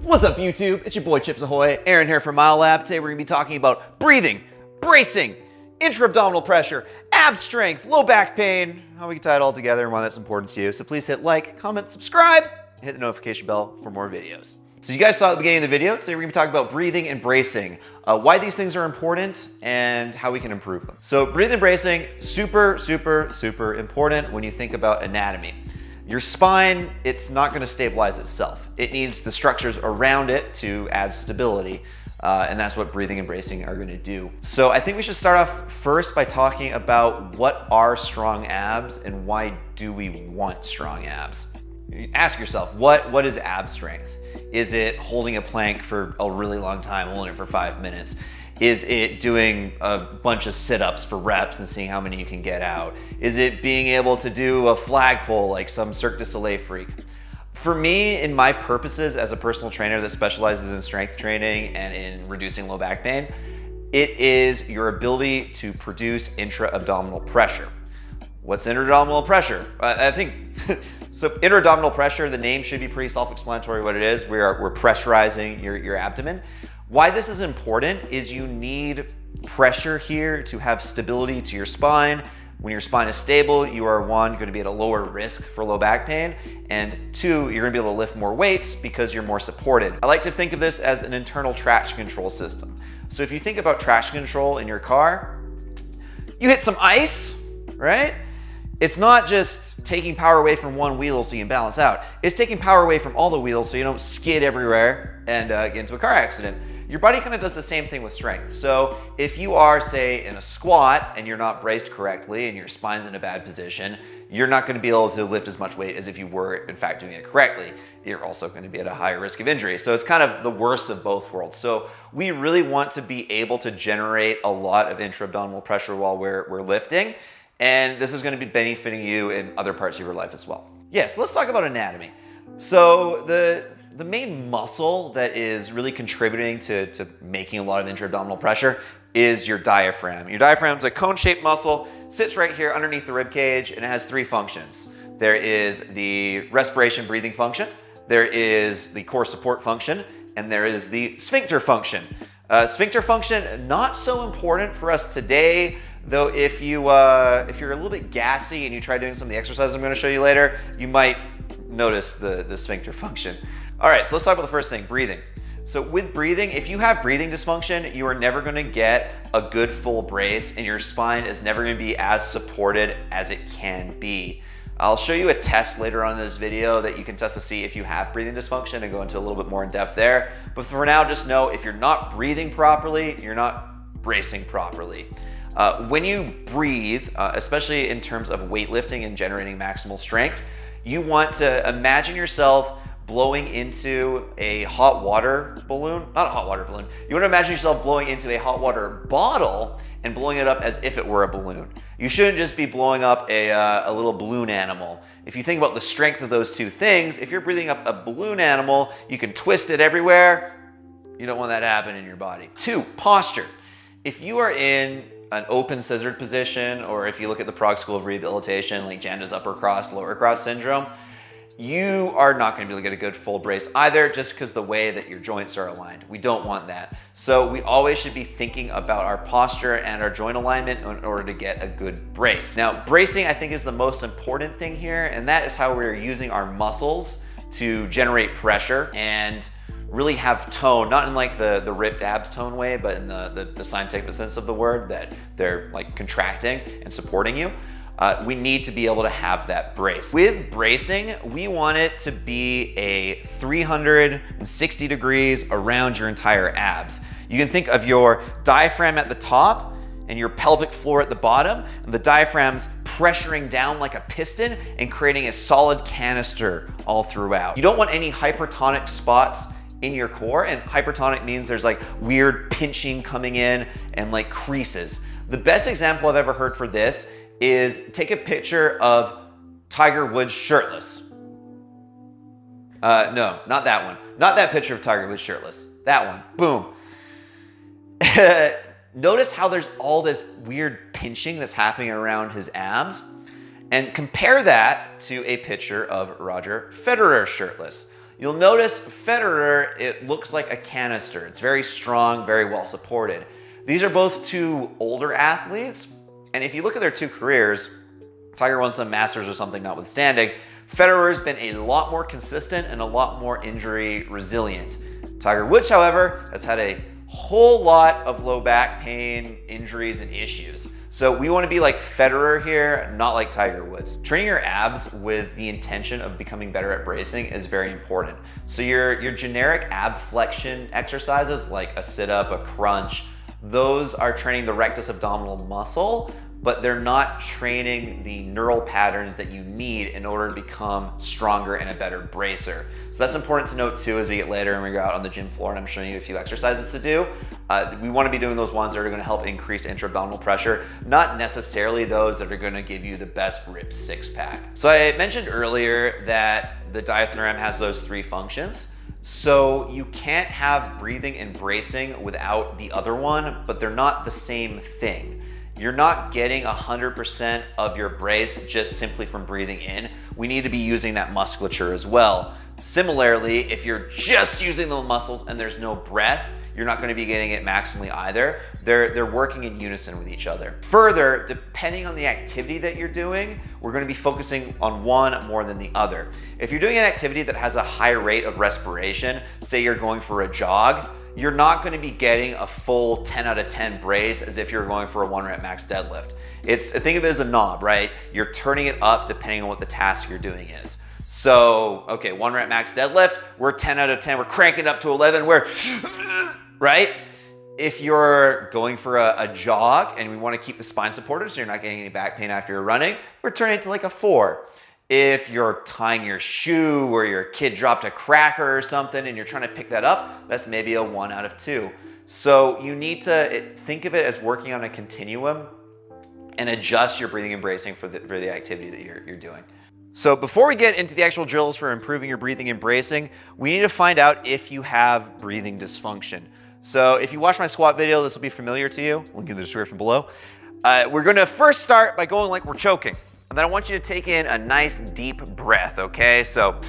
What's up, YouTube? It's your boy Chips Ahoy, Aaron here from Mile Lab. Today we're going to be talking about breathing, bracing, intra abdominal pressure, ab strength, low back pain, how we can tie it all together and why that's important to you. So please hit like, comment, subscribe, and hit the notification bell for more videos. So you guys saw at the beginning of the video, today we're going to be talking about breathing and bracing, why these things are important and how we can improve them. So breathing and bracing, super important when you think about anatomy. Your spine, it's not going to stabilize itself. It needs the structures around it to add stability. And that's what breathing and bracing are going to do. So I think we should start off first by talking about what are strong abs and why do we want strong abs? Ask yourself, what is ab strength? Is it holding a plank for a really long time, holding it for 5 minutes? Is it doing a bunch of sit-ups for reps and seeing how many you can get out? Is it being able to do a flagpole like some Cirque du Soleil freak? For me, in my purposes as a personal trainer that specializes in strength training and in reducing low back pain, it is your ability to produce intra-abdominal pressure. What's intra-abdominal pressure? I think, so intra-abdominal pressure, the name should be pretty self-explanatory what it is. We're pressurizing your abdomen. Why this is important is you need pressure here to have stability to your spine. When your spine is stable, you are one, going to be at a lower risk for low back pain, and two, you're going to be able to lift more weights because you're more supported. I like to think of this as an internal traction control system. So if you think about traction control in your car, you hit some ice, right? It's not just taking power away from one wheel so you can balance out. It's taking power away from all the wheels so you don't skid everywhere and get into a car accident. Your body kind of does the same thing with strength. So if you are, say, in a squat and you're not braced correctly and your spine's in a bad position, you're not going to be able to lift as much weight as if you were, in fact, doing it correctly. You're also going to be at a higher risk of injury. So it's kind of the worst of both worlds. So we really want to be able to generate a lot of intra-abdominal pressure while we're lifting. And this is going to be benefiting you in other parts of your life as well. Yes, let's talk about anatomy. So the main muscle that is really contributing to making a lot of intra-abdominal pressure is your diaphragm. Your diaphragm is a cone-shaped muscle, sits right here underneath the rib cage, and it has three functions. There is the respiration breathing function, there is the core support function, and there is the sphincter function. Sphincter function, not so important for us today, though if you're a little bit gassy and you try doing some of the exercises I'm going to show you later, you might notice the sphincter function. All right, so let's talk about the first thing, breathing. So with breathing, if you have breathing dysfunction, you are never going to get a good full brace and your spine is never going to be as supported as it can be. I'll show you a test later on in this video that you can test to see if you have breathing dysfunction and go into a little bit more in depth there. But for now, just know if you're not breathing properly, you're not bracing properly. When you breathe, especially in terms of weightlifting and generating maximal strength, you want to imagine yourself blowing into a hot water balloon, not a hot water balloon. You want to imagine yourself blowing into a hot water bottle and blowing it up as if it were a balloon. You shouldn't just be blowing up a little balloon animal. If you think about the strength of those two things, if you're breathing up a balloon animal, you can twist it everywhere. You don't want that to happen in your body. Two, posture. If you are in an open scissored position, or if you look at the Prague School of Rehabilitation, like Janda's upper cross, lower cross syndrome, you are not going to be able to get a good full brace either, just because the way that your joints are aligned. We don't want that. So we always should be thinking about our posture and our joint alignment in order to get a good brace. Now, bracing, I think, is the most important thing here, and that is how we're using our muscles to generate pressure and really have tone, not in like the ripped abs tone way, but in the scientific sense of the word, that they're like contracting and supporting you. We need to be able to have that brace. With bracing, we want it to be a 360 degrees around your entire abs. You can think of your diaphragm at the top and your pelvic floor at the bottom, and the diaphragm's pressuring down like a piston and creating a solid canister all throughout. You don't want any hypertonic spots in your core, and hypertonic means there's like weird pinching coming in and like creases. The best example I've ever heard for this is take a picture of Tiger Woods shirtless. No, not that one. Not that picture of Tiger Woods shirtless. That one. Boom. Notice how there's all this weird pinching that's happening around his abs, and compare that to a picture of Roger Federer shirtless. You'll notice Federer, it looks like a canister. It's very strong, very well supported. These are both two older athletes, and if you look at their two careers, Tiger won some Masters or something notwithstanding, Federer's been a lot more consistent and a lot more injury resilient. Tiger Woods, however, has had a whole lot of low back pain, injuries, and issues. So we want to be like Federer here, not like Tiger Woods. Training your abs with the intention of becoming better at bracing is very important. So your generic ab flexion exercises like a sit-up, a crunch, those are training the rectus abdominal muscle, but they're not training the neural patterns that you need in order to become stronger and a better bracer. So that's important to note too as we get later and we go out on the gym floor and I'm showing you a few exercises to do. We want to be doing those ones that are going to help increase intra-abdominal pressure, not necessarily those that are going to give you the best ripped six-pack. So I mentioned earlier that the diaphragm has those three functions. So you can't have breathing and bracing without the other one, but they're not the same thing. You're not getting 100% of your brace just simply from breathing in. We need to be using that musculature as well. Similarly, if you're just using the muscles and there's no breath, you're not going to be getting it maximally either. They're working in unison with each other. Further, depending on the activity that you're doing, we're going to be focusing on one more than the other. If you're doing an activity that has a high rate of respiration, say you're going for a jog, you're not going to be getting a full 10 out of 10 brace as if you're going for a 1 rep max deadlift. Think of it as a knob, right? You're turning it up depending on what the task you're doing is. So, okay, 1 rep max deadlift, we're 10 out of 10, we're cranking up to 11, we're, right? If you're going for a jog and we want to keep the spine supported so you're not getting any back pain after you're running, we're turning it to like a 4. If you're tying your shoe or your kid dropped a cracker or something and you're trying to pick that up, that's maybe a 1 out of 2. So you need to think of it as working on a continuum and adjust your breathing and bracing for the activity that you're doing. So before we get into the actual drills for improving your breathing and bracing, we need to find out if you have breathing dysfunction. So if you watch my squat video, this will be familiar to you. Link in the description below. We're gonna first start by going like we're choking. And then I want you to take in a nice deep breath, okay? So,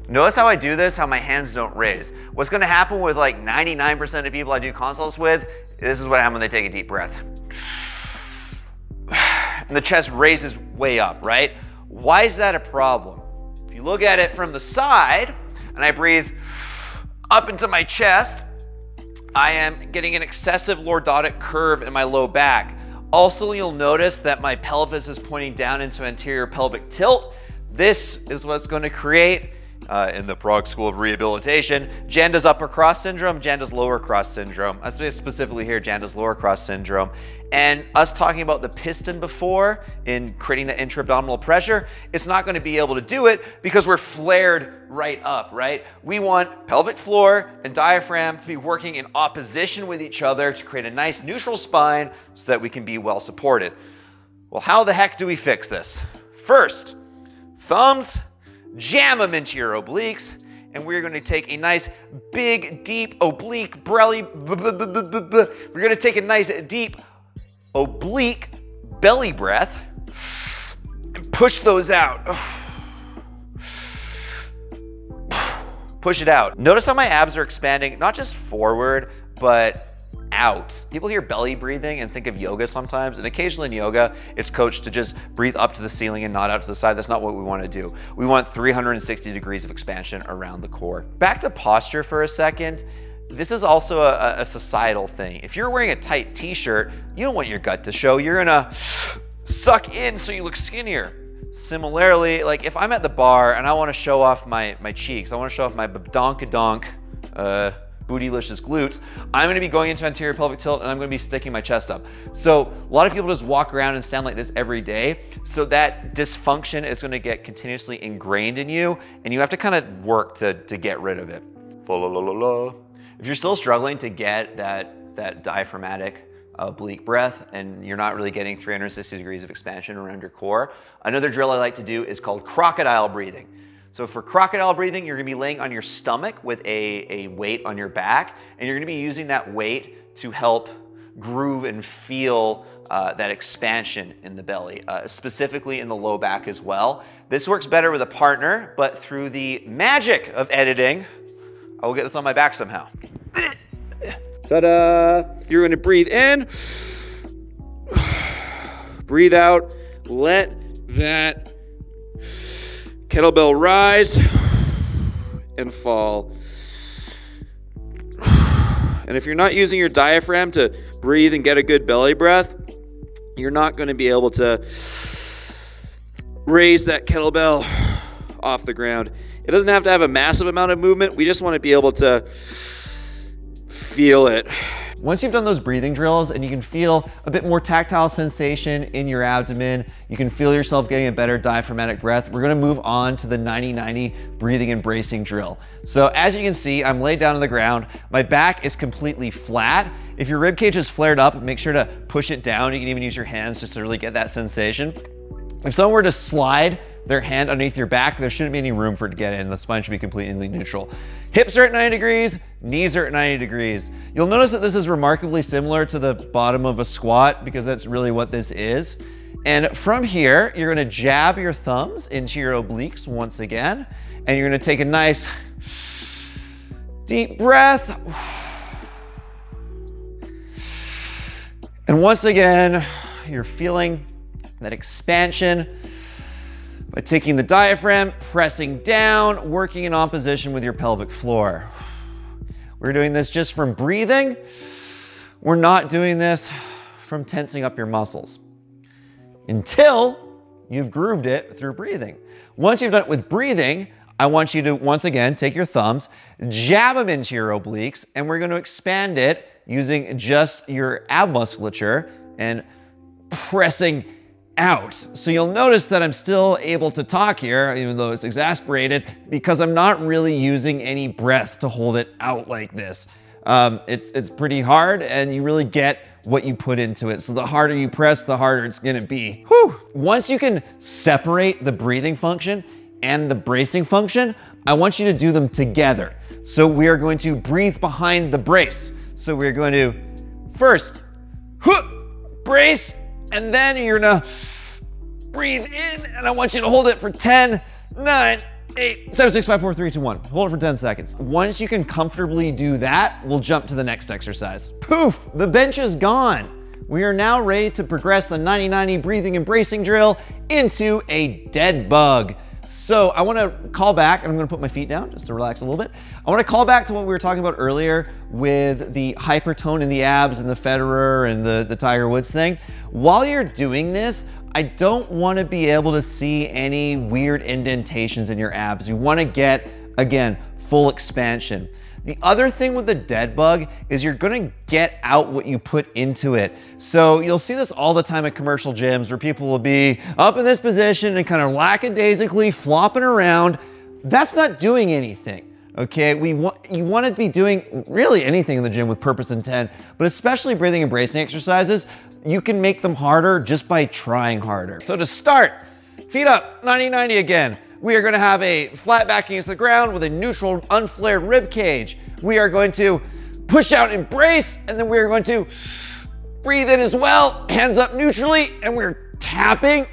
notice how I do this, how my hands don't raise. What's gonna happen with like 99% of people I do consults with, this is what happens when they take a deep breath. And the chest raises way up, right? Why is that a problem? If you look at it from the side, and I breathe up into my chest, I am getting an excessive lordotic curve in my low back. Also, you'll notice that my pelvis is pointing down into anterior pelvic tilt. This is what's going to create, in the Prague School of Rehabilitation, Janda's upper cross syndrome, Janda's lower cross syndrome. I say specifically here, Janda's lower cross syndrome. And us talking about the piston before in creating the intra-abdominal pressure, it's not going to be able to do it because we're flared right up, right? We want pelvic floor and diaphragm to be working in opposition with each other to create a nice neutral spine so that we can be well supported. Well, how the heck do we fix this? First, thumbs, jam them into your obliques, and we're going to take a nice big deep oblique belly. We're going to take a nice deep oblique belly breath and push those out. Push it out. Notice how my abs are expanding, not just forward, but out. People hear belly breathing and think of yoga sometimes, and occasionally in yoga, it's coached to just breathe up to the ceiling and not out to the side. That's not what we want to do. We want 360 degrees of expansion around the core. Back to posture for a second. This is also a societal thing. If you're wearing a tight t-shirt, you don't want your gut to show. You're gonna suck in so you look skinnier. Similarly, like if I'm at the bar and I want to show off my cheeks, I want to show off my badonkadonk, bootylicious glutes, I'm going to be going into anterior pelvic tilt and I'm going to be sticking my chest up. So a lot of people just walk around and stand like this every day. So that dysfunction is going to get continuously ingrained in you, and you have to kind of work to get rid of it. If you're still struggling to get that diaphragmatic oblique breath and you're not really getting 360 degrees of expansion around your core, another drill I like to do is called crocodile breathing. So for crocodile breathing, you're gonna be laying on your stomach with a weight on your back, and you're gonna be using that weight to help groove and feel that expansion in the belly, specifically in the low back as well. This works better with a partner, but through the magic of editing, I will get this on my back somehow. Ta-da! You're gonna breathe in, breathe out, let that kettlebell rise and fall. And if you're not using your diaphragm to breathe and get a good belly breath, you're not going to be able to raise that kettlebell off the ground. It doesn't have to have a massive amount of movement. We just want to be able to feel it. Once you've done those breathing drills and you can feel a bit more tactile sensation in your abdomen, you can feel yourself getting a better diaphragmatic breath, we're gonna move on to the 90-90 breathing and bracing drill. So as you can see, I'm laid down on the ground. My back is completely flat. If your rib cage is flared up, make sure to push it down. You can even use your hands just to really get that sensation. If someone were to slide their hand underneath your back, there shouldn't be any room for it to get in. The spine should be completely neutral. Hips are at 90 degrees, knees are at 90 degrees. You'll notice that this is remarkably similar to the bottom of a squat because that's really what this is. And from here, you're gonna jab your thumbs into your obliques once again, and you're gonna take a nice deep breath. And once again, you're feeling that expansion by taking the diaphragm, pressing down, working in opposition with your pelvic floor. We're doing this just from breathing. We're not doing this from tensing up your muscles until you've grooved it through breathing. Once you've done it with breathing, I want you to, once again, take your thumbs, jab them into your obliques, and we're going to expand it using just your ab musculature and pressing out. So you'll notice that I'm still able to talk here, even though it's exasperated, because I'm not really using any breath to hold it out like this. It's pretty hard, and you really get what you put into it. So the harder you press, the harder it's gonna be. Whew. Once you can separate the breathing function and the bracing function, I want you to do them together. So we are going to breathe behind the brace. So we're going to first brace, and then you're gonna breathe in, and I want you to hold it for 10, 9, 8, 7, 6, 5, 4, 3, 2, 1. Hold it for 10 seconds. Once you can comfortably do that, we'll jump to the next exercise. Poof, the bench is gone. We are now ready to progress the 90-90 breathing and bracing drill into a dead bug. So I wanna call back, and I'm gonna put my feet down just to relax a little bit. I wanna call back to what we were talking about earlier with the hypertone in the abs and the Federer and the Tiger Woods thing. While you're doing this, I don't wanna be able to see any weird indentations in your abs. You wanna get, again, full expansion. The other thing with the dead bug is you're gonna get out what you put into it. So you'll see this all the time at commercial gyms where people will be up in this position and kind of lackadaisically flopping around. That's not doing anything, okay? You want to be doing really anything in the gym with purpose and intent, but especially breathing and bracing exercises, you can make them harder just by trying harder. So to start, feet up, 90-90 again. We are going to have a flat back against the ground with a neutral, unflared rib cage. We are going to push out and brace, and then we are going to breathe in as well, hands up neutrally, and we're tapping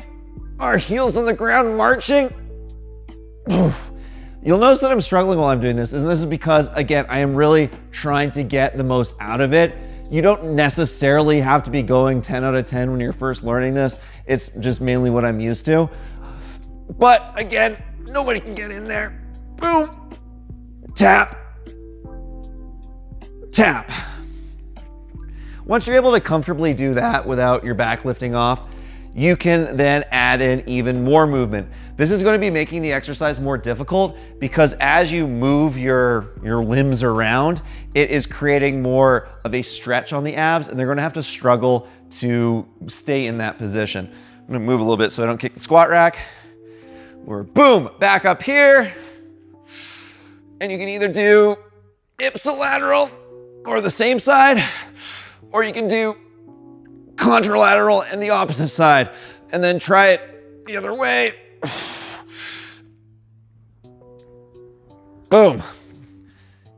our heels on the ground, marching. You'll notice that I'm struggling while I'm doing this, and this is because, again, I am really trying to get the most out of it. You don't necessarily have to be going 10 out of 10 when you're first learning this. It's just mainly what I'm used to. But again, nobody can get in there. Boom, tap, tap. Once you're able to comfortably do that without your back lifting off, you can then add in even more movement. This is going to be making the exercise more difficult because as you move your limbs around, it is creating more of a stretch on the abs, and they're going to have to struggle to stay in that position. I'm going to move a little bit so I don't kick the squat rack. We're boom, back up here. And you can either do ipsilateral or the same side, or you can do contralateral and the opposite side, and then try it the other way. Boom.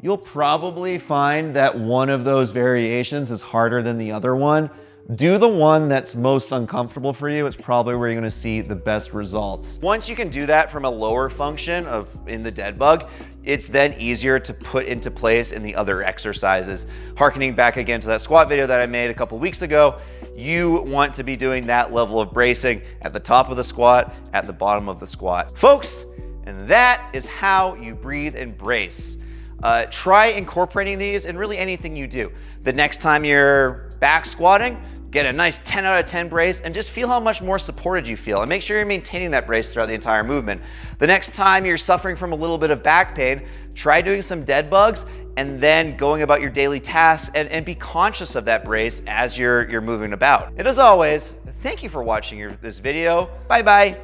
you'll probably find that one of those variations is harder than the other one. Do the one that's most uncomfortable for you. It's probably where you're gonna see the best results. Once you can do that from a lower function in the Deadbug, it's then easier to put into place in the other exercises. Harkening back again to that squat video that I made a couple weeks ago, you want to be doing that level of bracing at the top of the squat, at the bottom of the squat. Folks, and that is how you breathe and brace. Try incorporating these in really anything you do. The next time you're back squatting, get a nice 10 out of 10 brace and just feel how much more supported you feel, and make sure you're maintaining that brace throughout the entire movement. The next time you're suffering from a little bit of back pain, try doing some Deadbugs and then going about your daily tasks, and be conscious of that brace as you're moving about. And as always, thank you for watching this video. Bye-bye.